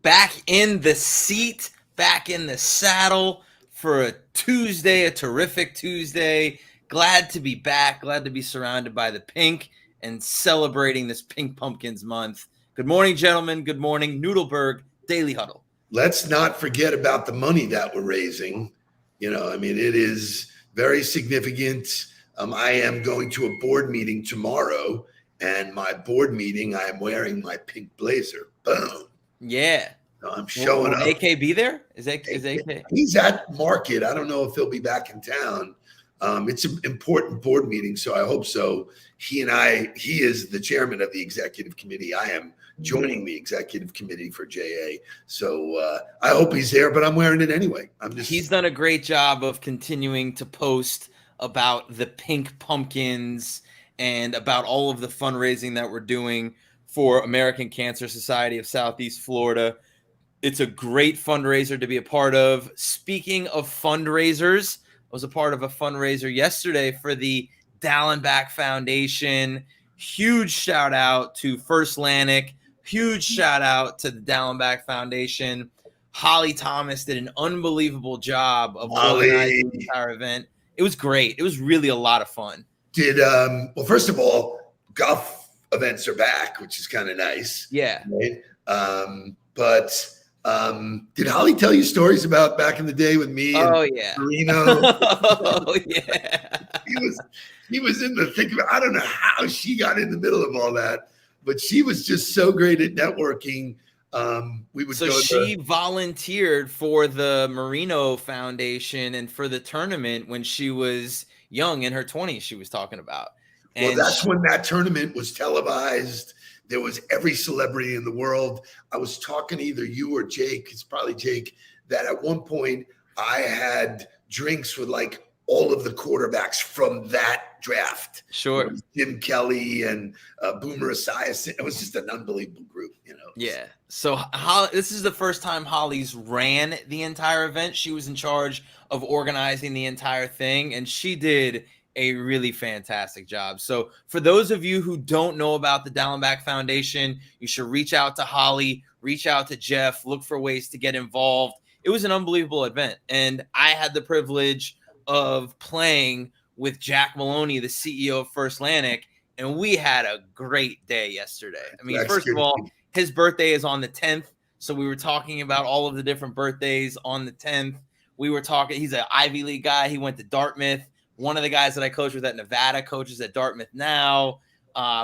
Back in the seat, back in the saddle for a Tuesday, a terrific Tuesday. Glad to be back, glad to be surrounded by the pink and celebrating this Pink Pumpkins month. Good morning, gentlemen. Good morning. Nudelberg, Daily Huddle. Let's not forget about the money that we're raising. You know, I mean, it is very significant. I am going to a board meeting tomorrow, and my board meeting, I am wearing my pink blazer. Boom. Yeah. So I'm showing will up. AK be there? Is AK? He's at market. I don't know if he'll be back in town. It's an important board meeting, so I hope so. He is the chairman of the executive committee. I am joining the executive committee for JA. So I hope he's there, but I'm wearing it anyway. He's done a great job of continuing to post about the Pink Pumpkins and about all of the fundraising that we're doing for American Cancer Society of Southeast Florida. It's a great fundraiser to be a part of. Speaking of fundraisers, I was a part of a fundraiser yesterday for the Dallenbach Foundation. Huge shout out to First Lanik. Huge shout out to the Dallenbach Foundation. Holly Thomas did an unbelievable job of organizing the entire event. It was great. It was really a lot of fun. Well, first of all, golf events are back, which is kind of nice. Yeah. Right? Did Holly tell you stories about back in the day with me? Oh, yeah. Marino? Oh, yeah. He was in the thick of it. I don't know how she got in the middle of all that, but she was just so great at networking. She volunteered for the Marino Foundation and for the tournament when she was young, in her 20s, she was talking about. And well, that's when that tournament was televised. There was every celebrity in the world. I was talking to either you or Jake, it's probably Jake, that at one point I had drinks with like all of the quarterbacks from that draft. Sure. Jim Kelly and Boomer Esiason. It was just an unbelievable group, you know. Yeah. So this is the first time Holly's ran the entire event. She was in charge of organizing the entire thing, and she did a really fantastic job. So for those of you who don't know about the Dallenbach Foundation, you should reach out to Holly, reach out to Jeff, look for ways to get involved. It was an unbelievable event. And I had the privilege of playing with Jack Maloney, the CEO of First Lanik, and we had a great day yesterday. I mean, first of all, his birthday is on the 10th. So we were talking about all of the different birthdays on the 10th. We were talking, he's an Ivy League guy. He went to Dartmouth. One of the guys that I coached with at Nevada coaches at Dartmouth now.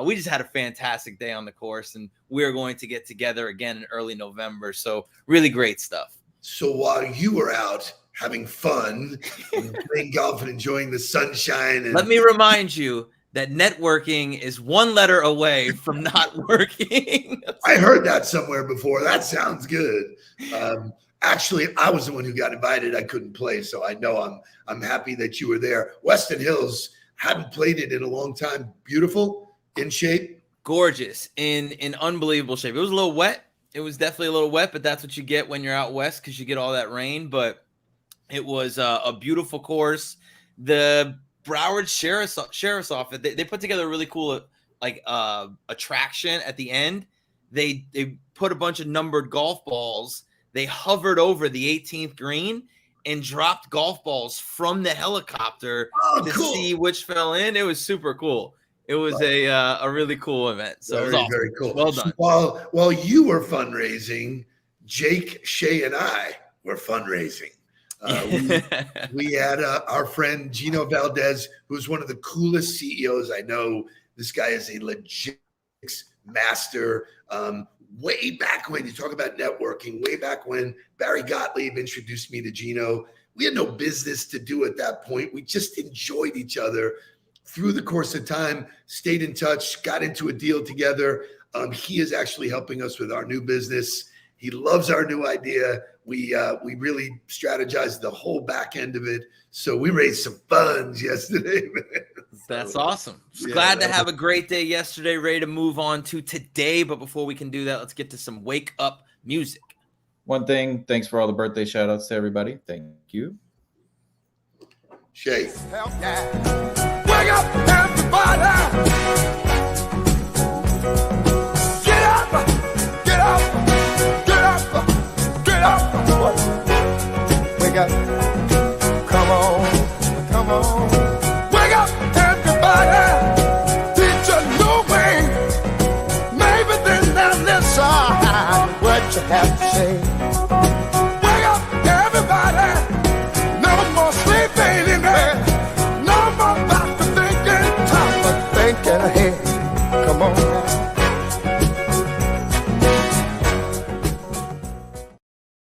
We just had a fantastic day on the course, and we're going to get together again in early November. So really great stuff. So while you were out having fun and playing golf and enjoying the sunshine. Let me remind you that networking is one letter away from not working. I heard that somewhere before. That sounds good. Actually, I was the one who got invited. I couldn't play, so I know I'm happy that you were there. Weston Hills, hadn't played it in a long time. Beautiful, in shape, gorgeous, in unbelievable shape. It was a little wet. It was definitely a little wet, but that's what you get when you're out west because you get all that rain. But it was a beautiful course. The Broward Sheriff's Office, they put together a really cool attraction at the end. They put a bunch of numbered golf balls. They hovered over the 18th green and dropped golf balls from the helicopter to see which fell in. It was super cool. It was a really cool event. So it was awesome. Very cool. Well done. So while you were fundraising, Jake, Shay, and I were fundraising. We had our friend Gino Valdez, who's one of the coolest CEOs I know. This guy is a legit master. Way back when, you talk about networking, way back when Barry Gottlieb introduced me to Gino, we had no business to do at that point. We just enjoyed each other through the course of time, stayed in touch, got into a deal together. He is actually helping us with our new business. He loves our new idea. We really strategized the whole back end of it. So we raised some funds yesterday. That's awesome. Glad to have a great day yesterday. Ready to move on to today. But before we can do that, let's get to some wake up music. One thing, thanks for all the birthday shout outs to everybody. Thank you. Shay. Hell yeah. Wake up, everybody. Get up. what you have to say. Wake up, everybody. No more sleeping in bed. No more back to thinking. Time for thinking ahead. Come on now.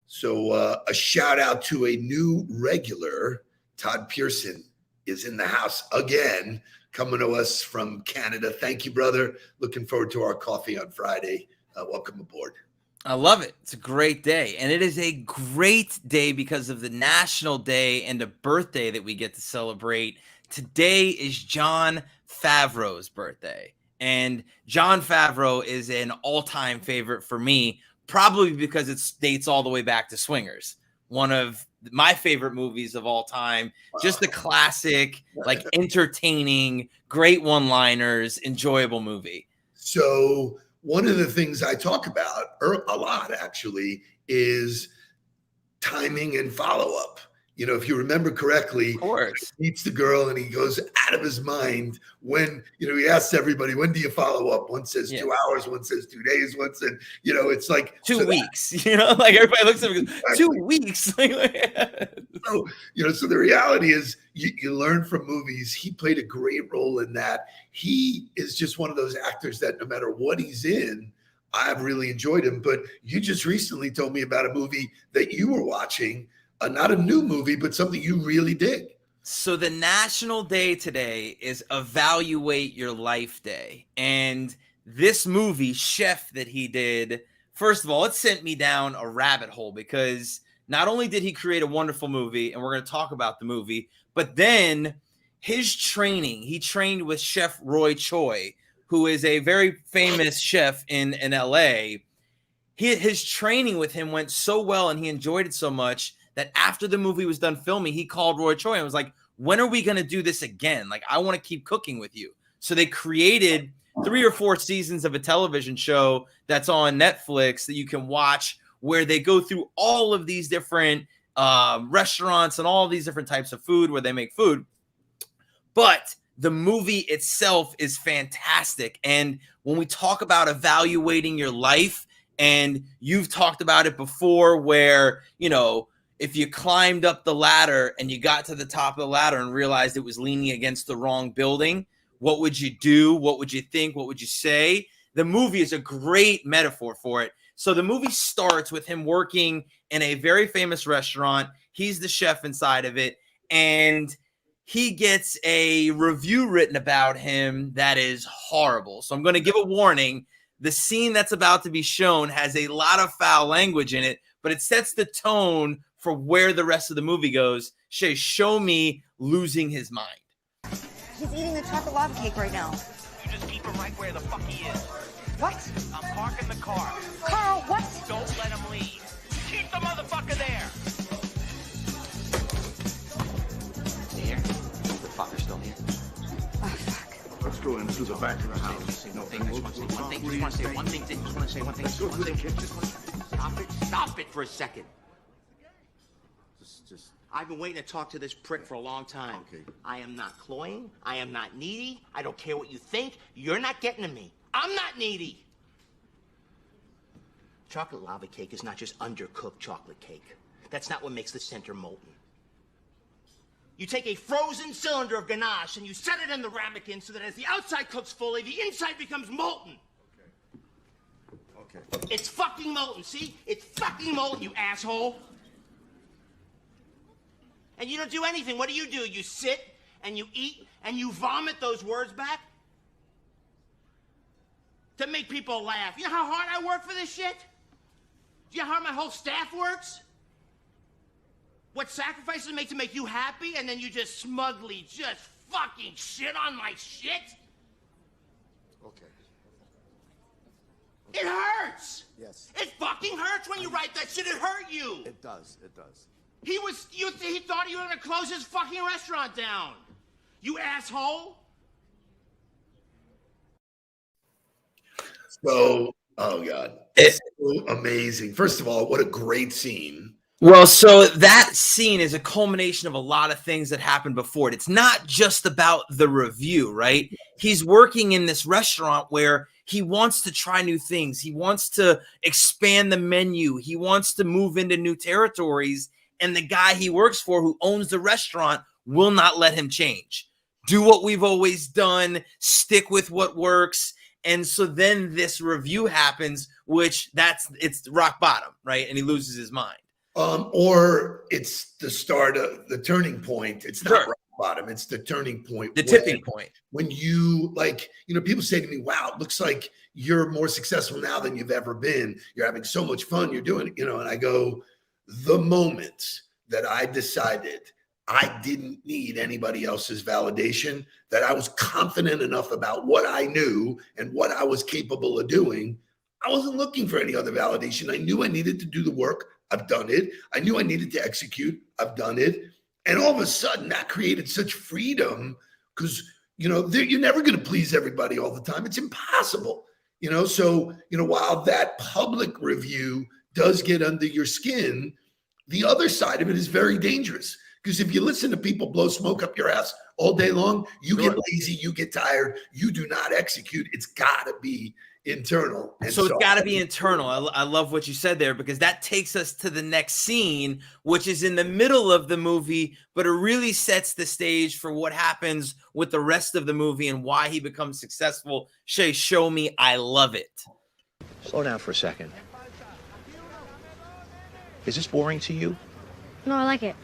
So a shout out to a new regular. Todd Pearson is in the house again, coming to us from Canada. Thank you, brother. Looking forward to our coffee on Friday. Welcome aboard. I love it. It's a great day. And it is a great day because of the National Day and a birthday that we get to celebrate. Today is Jon Favreau's birthday. And Jon Favreau is an all-time favorite for me, probably because it dates all the way back to Swingers, one of my favorite movies of all time. Just a classic, like entertaining, great one-liners, enjoyable movie. So one of the things I talk about a lot actually is timing and follow-up. You know, if you remember correctly, Of course. he meets the girl and he goes out of his mind when, you know, he asks everybody, when do you follow up? One says 2 hours, one says 2 days, one said, you know, it's like 2 weeks, you know, like everybody looks at me and goes, 2 weeks. So, you know, so the reality is you learn from movies. He played a great role in that. He is just one of those actors that no matter what he's in, I've really enjoyed him. But you just recently told me about a movie that you were watching, not a new movie, but something you really dig. So the National Day today is Evaluate Your Life Day. And this movie, Chef, that he did, first of all, it sent me down a rabbit hole because not only did he create a wonderful movie, and we're going to talk about the movie, but then his training, he trained with Chef Roy Choi, who is a very famous chef in LA. His training with him went so well and he enjoyed it so much that after the movie was done filming, he called Roy Choi and was like, when are we going to do this again? Like, I want to keep cooking with you. So they created 3 or 4 seasons of a television show that's on Netflix that you can watch, where they go through all of these different restaurants and all these different types of food where they make food. But the movie itself is fantastic. And when we talk about evaluating your life, and you've talked about it before where, you know, if you climbed up the ladder and you got to the top of the ladder and realized it was leaning against the wrong building, what would you do? What would you think? What would you say? The movie is a great metaphor for it. So the movie starts with him working in a very famous restaurant. He's the chef inside of it. And he gets a review written about him that is horrible. So I'm going to give a warning. The scene that's about to be shown has a lot of foul language in it, but it sets the tone for where the rest of the movie goes. Shay, show me losing his mind. He's eating the chocolate lava cake right now. You just keep him right where the fuck he is. What? I'm parking the car. Carl, what? Don't let him leave. Keep the motherfucker there. Here. The fucker's still here. Oh, fuck. Let's go into the back of the house. Say one thing. I just want to say one thing. Just want to say one thing. Just want to say one thing. Just one thing. Stop it. Stop it for a second. Just I've been waiting to talk to this prick for a long time. Okay. I am not cloying. I am not needy. I don't care what you think. You're not getting to me. I'm not needy. Chocolate lava cake is not just undercooked chocolate cake. That's not what makes the center molten. You take a frozen cylinder of ganache and you set it in the ramekin so that as the outside cooks fully, the inside becomes molten. okay. It's fucking molten, see? It's fucking molten, you asshole. And you don't do anything. What do? You sit and you eat and you vomit those words back to make people laugh. You know how hard I work for this shit? Do you know how my whole staff works? What sacrifices I make to make you happy, and then you just smugly just fucking shit on my shit? Okay. It hurts. Yes. It fucking hurts when you write that shit. It hurt you. It does. It does. He thought you were gonna close his fucking restaurant down. You asshole. So, oh God, it's so amazing. First of all, what a great scene. Well, so that scene is a culmination of a lot of things that happened before it. It's not just about the review, right? He's working in this restaurant where He wants to try new things. He wants to expand the menu. He wants to move into new territories. And the guy he works for, who owns the restaurant, will not let him change. Do what we've always done, stick with what works. And so then this review happens, which it's rock bottom, right? And he loses his mind. Or it's the start of the turning point. It's not rock bottom. It's the turning point. The tipping point. When you people say to me, wow, it looks like you're more successful now than you've ever been. You're having so much fun. You're doing, and I go, the moment that I decided I didn't need anybody else's validation, that I was confident enough about what I knew and what I was capable of doing, I wasn't looking for any other validation. I knew I needed to do the work. I've done it. I knew I needed to execute. I've done it. And all of a sudden that created such freedom because, you're never going to please everybody all the time. It's impossible, So, while that public review does get under your skin, the other side of it is very dangerous. Because if you listen to people blow smoke up your ass all day long, you get lazy, you get tired, you do not execute. It's got to be internal. And so it's got to be internal. I love what you said there, because that takes us to the next scene, which is in the middle of the movie, but it really sets the stage for what happens with the rest of the movie and why he becomes successful. Shay, show me. I love it. Slow down for a second. Is this boring to you? No, I like it.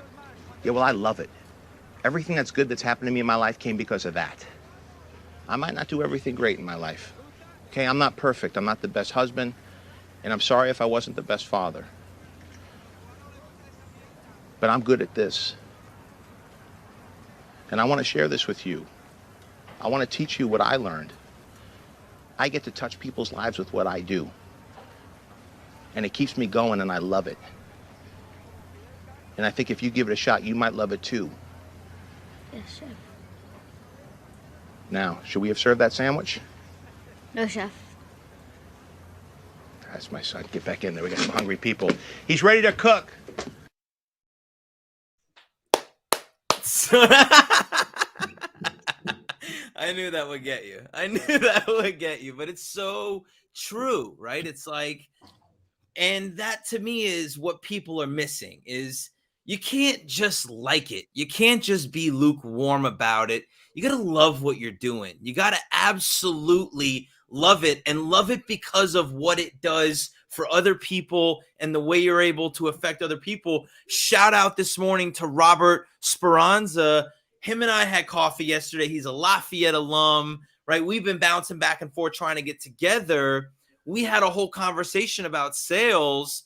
Yeah, well, I love it. Everything that's good that's happened to me in my life came because of that. I might not do everything great in my life. Okay, I'm not perfect. I'm not the best husband, and I'm sorry if I wasn't the best father. But I'm good at this. And I want to share this with you. I want to teach you what I learned. I get to touch people's lives with what I do. And it keeps me going, and I love it. And I think if you give it a shot, you might love it too. Yes, chef. Now, should we have served that sandwich? No, chef. That's my son. Get back in there. We got some hungry people. He's ready to cook. I knew that would get you. But it's so true, right? It's like, and that to me is what people are missing is you can't just like it. You can't just be lukewarm about it. You got to love what you're doing. You got to absolutely love it, and love it because of what it does for other people and the way you're able to affect other people. Shout out this morning to Robert Speranza. Him and I had coffee yesterday. He's a Lafayette alum, right? We've been bouncing back and forth trying to get together. We had a whole conversation about sales.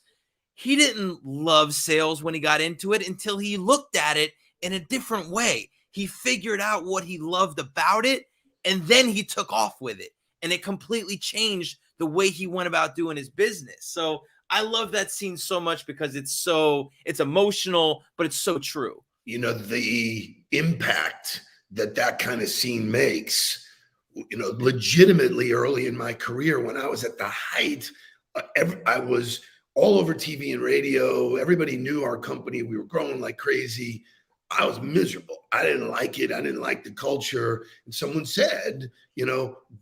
He didn't love sales when he got into it until he looked at it in a different way. He figured out what he loved about it, and then he took off with it. And it completely changed the way he went about doing his business. So I love that scene so much because it's emotional, but it's so true. The impact that kind of scene makes, legitimately early in my career when I was at the height, I was all over TV and radio. Everybody knew our company. We were growing like crazy. I was miserable. I didn't like it. I didn't like the culture. And someone said,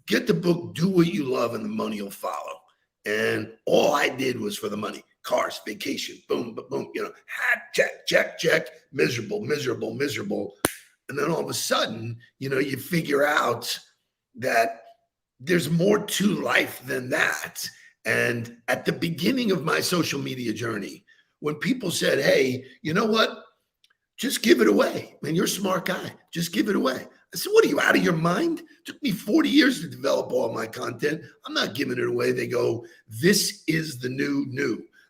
get the book, do what you love, and the money will follow. And all I did was for the money. Cars, vacation, boom, boom, hat, check, miserable. And then all of a sudden, you figure out that there's more to life than that. And at the beginning of my social media journey, when people said, hey, you know what? Just give it away. Man, you're a smart guy. Just give it away. I said, what are you, out of your mind? It took me 40 years to develop all my content. I'm not giving it away. They go, this is the new.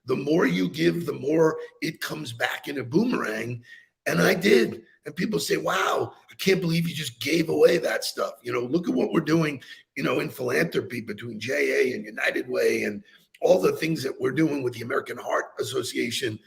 The more you give, the more it comes back in a boomerang. And I did. And people say, wow, I can't believe you just gave away that stuff. Look at what we're doing, in philanthropy between JA and United Way and all the things that we're doing with the American Heart Association.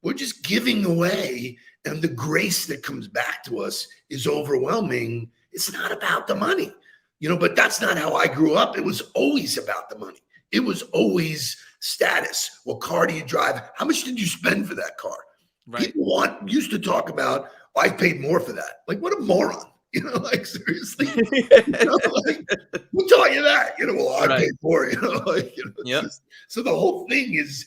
We're just giving away, and the grace that comes back to us is overwhelming. It's not about the money, but that's not how I grew up. It was always about the money. It was always status. What car do you drive? How much did you spend for that car? Right. People used to talk about, I paid more for that. Like, what a moron. You know, like seriously, you know, like, who taught you that? You know, well, I Right. paid for it. You know, like, you know, Yep. so the whole thing is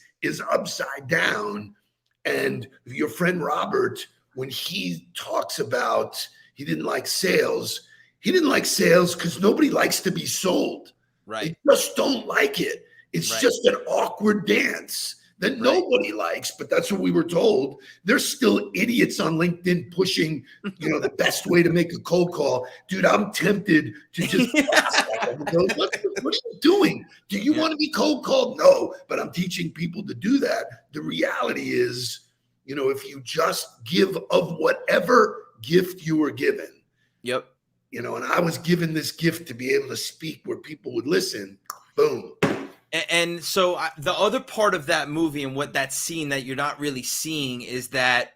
upside down. And your friend Robert, when he talks about he didn't like sales because nobody likes to be sold. Right. They just don't like it. It's Right. just an awkward dance that nobody likes, but that's what we were told. There's still idiots on LinkedIn pushing, you know, the best way to make a cold call. Dude, I'm tempted to just what are you doing? Do you want to be cold called? No, but I'm teaching people to do that. The reality is, you know, if you just give of whatever gift you were given. Yep. You know, and I was given this gift to be able to speak where people would listen. Boom. And so the other part of that movie and what that scene that you're not really seeing is that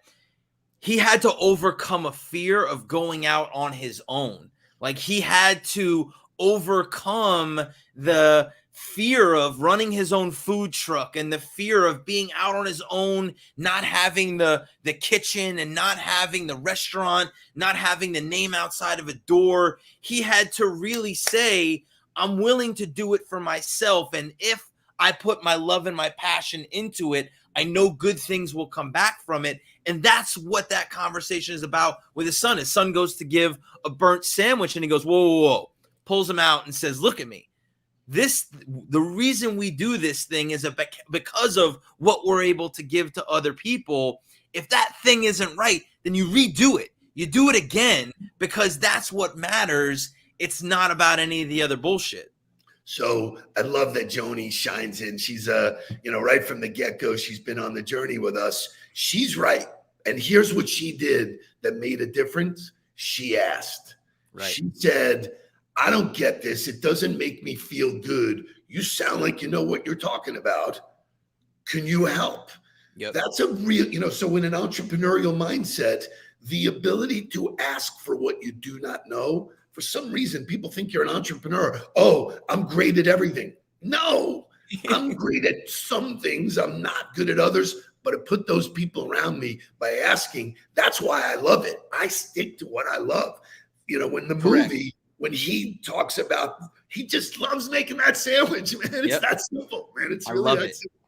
he had to overcome a fear of going out on his own. Like he had to overcome the fear of running his own food truck and the fear of being out on his own, not having the kitchen and not having the restaurant, not having the name outside of a door. He had to really say, I'm willing to do it for myself. And if I put my love and my passion into it, I know good things will come back from it. And that's what that conversation is about with his son. His son goes to give a burnt sandwich and he goes, whoa, whoa, whoa, pulls him out and says, look at me. The reason we do this thing is because of what we're able to give to other people. If that thing isn't right, then you redo it. You do it again because that's what matters. It's not about any of the other bullshit. So I love that Joni shines in. She's you know, right from the get-go, she's been on the journey with us. She's right. And here's what she did that made a difference. She asked. Right. She said, I don't get this. It doesn't make me feel good. You sound like you know what you're talking about. Can you help? Yep. That's a real, you know, so in an entrepreneurial mindset, the ability to ask for what you do not know. For some reason, people think you're an entrepreneur. Oh, I'm great at everything. No, I'm great at some things. I'm not good at others, but I put those people around me by asking. That's why I love it. I stick to what I love. You know, when the movie, when he talks about, he just loves making that sandwich, man. It's that simple, man. It's really that simple.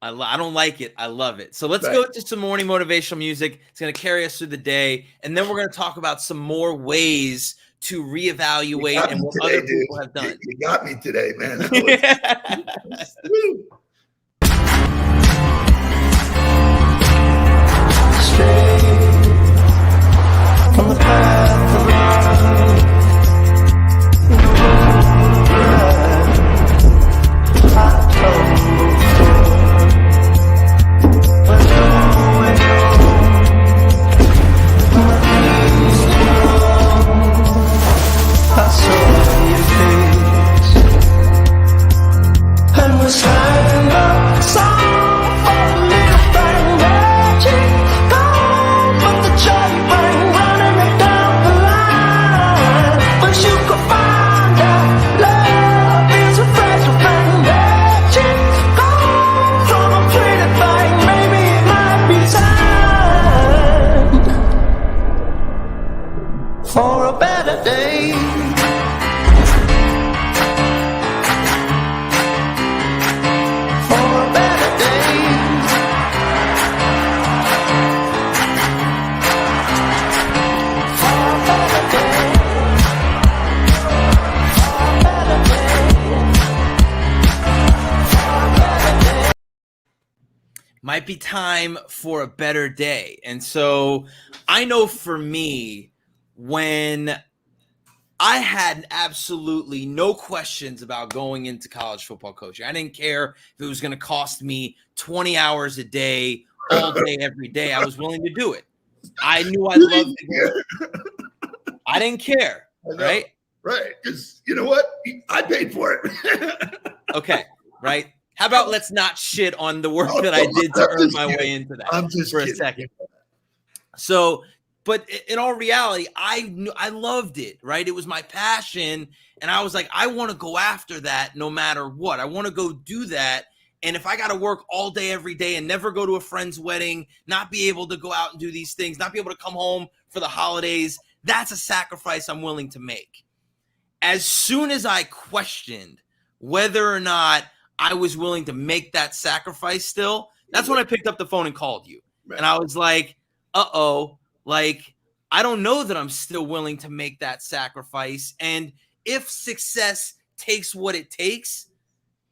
I don't like it. I love it. So let's go to some morning motivational music. It's going to carry us through the day. And then we're going to talk about some more ways to reevaluate and what other people have done. You got me today, man. From the path of for a better day. For a better day. For a better day. For a better day. For a better day. Might be time for a better day. And so I know for me, when I had absolutely no questions about going into college football coaching. I didn't care if it was going to cost me 20 hours a day, all day, every day. I was willing to do it. I knew I loved it. I didn't care, right? Right, because you know what? I paid for it. Okay, right? How about let's not shit on the work that I did to earn my way into that for a second. So, but in all reality, I loved it, right? It was my passion. And I was like, I want to go after that no matter what. I want to go do that. And if I got to work all day, every day and never go to a friend's wedding, not be able to go out and do these things, not be able to come home for the holidays, that's a sacrifice I'm willing to make. As soon as I questioned whether or not I was willing to make that sacrifice still, that's when I picked up the phone and called you. Right. And I was like, like, I don't know that I'm still willing to make that sacrifice. And if success takes what it takes,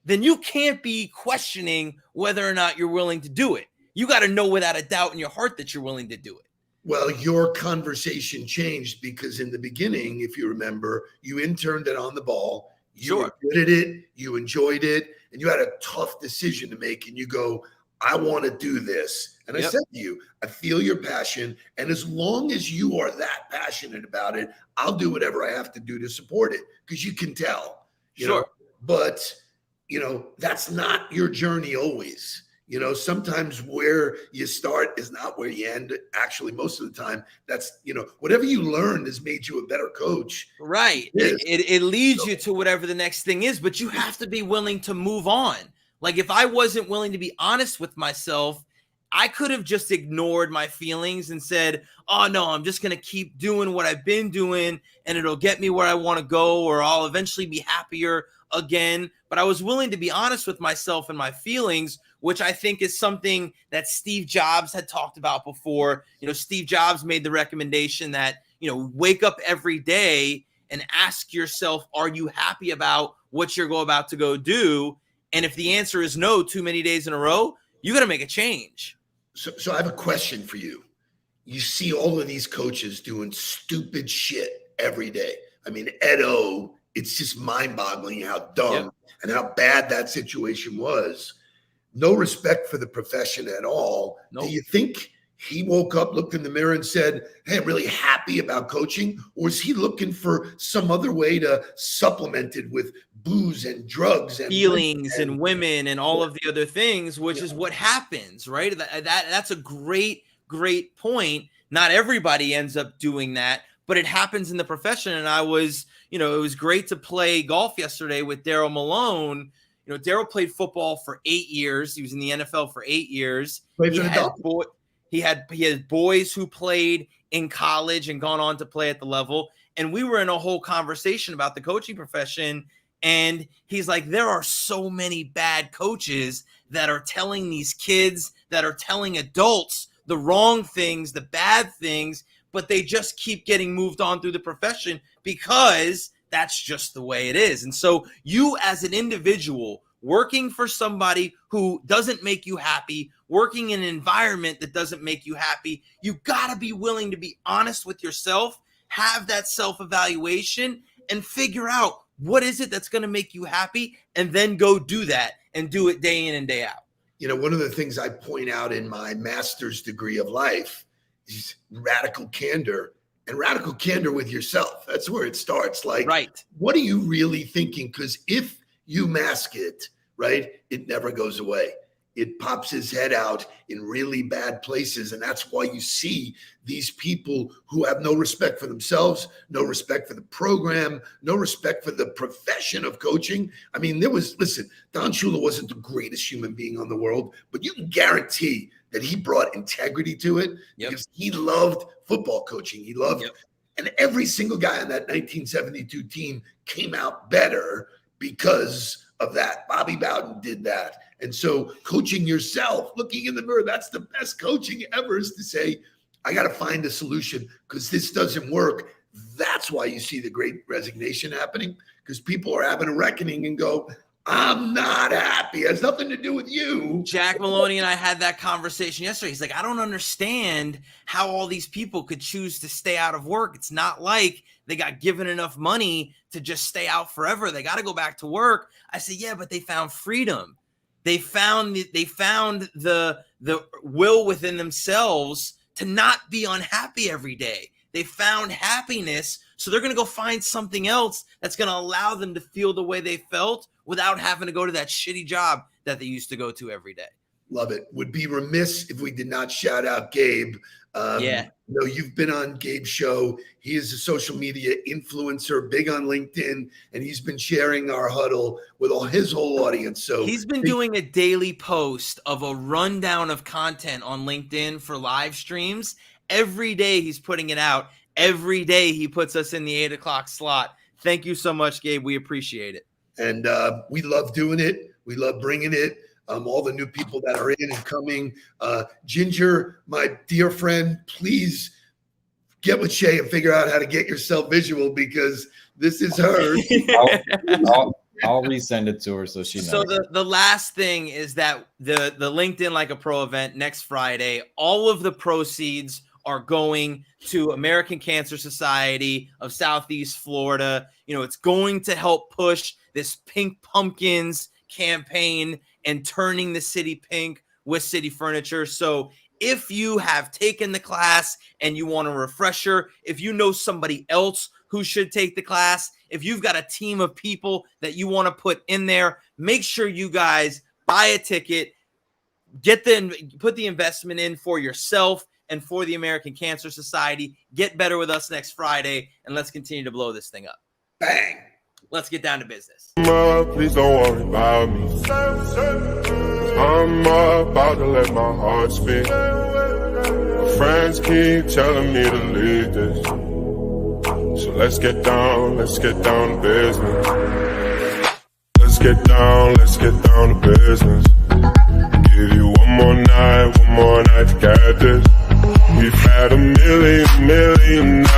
then you can't be questioning whether or not you're willing to do it. You got to know without a doubt in your heart that you're willing to do it. Well, your conversation changed because in the beginning, if you remember, you interned it on the ball. You were good at it. You enjoyed it. And you had a tough decision to make. And you go, I want to do this. And I said to you, I feel your passion. And as long as you are that passionate about it, I'll do whatever I have to do to support it, because you can tell. You know? But, that's not your journey always. Sometimes where you start is not where you end. Actually, most of the time, that's, whatever you learned has made you a better coach. Right. It leads you to whatever the next thing is, but you have to be willing to move on. Like, if I wasn't willing to be honest with myself, I could have just ignored my feelings and said, oh, no, I'm just going to keep doing what I've been doing and it'll get me where I want to go, or I'll eventually be happier again. But I was willing to be honest with myself and my feelings, which I think is something that Steve Jobs had talked about before. Steve Jobs made the recommendation that, wake up every day and ask yourself, are you happy about what you're about to go do? And if the answer is no, too many days in a row, you got to make a change. So I have a question for you. You see all of these coaches doing stupid shit every day. I mean, Ed O, it's just mind-boggling how dumb and how bad that situation was. No respect for the profession at all. Nope. Do you think he woke up, looked in the mirror and said, hey, I'm really happy about coaching? Or is he looking for some other way to supplement it with booze and drugs and feelings and women and all of the other things, which is what happens, right? That's a great point. Not everybody ends up doing that, but it happens in the profession. And I was, it was great to play golf yesterday with Daryl Malone. Daryl played football for 8 years. He was in the NFL for 8 years. He had boys who played in college and gone on to play at the level. And we were in a whole conversation about the coaching profession. And he's like, there are so many bad coaches that are telling these kids, that are telling adults the wrong things, the bad things, but they just keep getting moved on through the profession because that's just the way it is. And so you as an individual working for somebody who doesn't make you happy, working in an environment that doesn't make you happy, you got to be willing to be honest with yourself, have that self-evaluation, and figure out what is it that's going to make you happy, and then go do that and do it day in and day out. One of the things I point out in my master's degree of life is radical candor, and radical candor with yourself. That's where it starts. Like, what are you really thinking? Because if you mask it, right, it never goes away. It pops his head out in really bad places. And that's why you see these people who have no respect for themselves, no respect for the program, no respect for the profession of coaching. I mean, Don Shula wasn't the greatest human being on the world, but you can guarantee that he brought integrity to it because he loved football coaching. He loved, and every single guy on that 1972 team came out better because of that. Bobby Bowden did that. And so coaching yourself, looking in the mirror, that's the best coaching ever, is to say, I got to find a solution because this doesn't work. That's why you see the great resignation happening, because people are having a reckoning and go, I'm not happy. It has nothing to do with you. Jack Maloney and I had that conversation yesterday. He's like, I don't understand how all these people could choose to stay out of work. It's not like they got given enough money to just stay out forever. They got to go back to work. I said, yeah, but they found freedom. They found the will within themselves to not be unhappy every day. They found happiness, so they're going to go find something else that's going to allow them to feel the way they felt without having to go to that shitty job that they used to go to every day. Love it. Would be remiss if we did not shout out Gabe. You've been on Gabe's show. He is a social media influencer, big on LinkedIn, and he's been sharing our huddle with his whole audience. So he's been doing a daily post of a rundown of content on LinkedIn for live streams. Every day he's putting it out. every day he puts us in the 8 o'clock slot. Thank you so much, Gabe. We appreciate it. And we love doing it. We love bringing it. All the new people that are in and coming. Ginger, my dear friend, please get with Shay and figure out how to get yourself visual, because this is her. I'll resend it to her so she knows. So the last thing is that the LinkedIn Like a Pro event next Friday, all of the proceeds are going to American Cancer Society of Southeast Florida. It's going to help push this Pink Pumpkins campaign and turning the city pink with City Furniture. So if you have taken the class and you want a refresher, if you know somebody else who should take the class, if you've got a team of people that you want to put in there, make sure you guys buy a ticket, put the investment in for yourself and for the American Cancer Society. Get better with us next Friday, and let's continue to blow this thing up. Bang. Let's get down to business. Please don't worry about me. I'm about to let my heart speak. My friends keep telling me to leave this. So let's get down to business. Let's get down to business. Give you one more night to get this. We've had a million nights.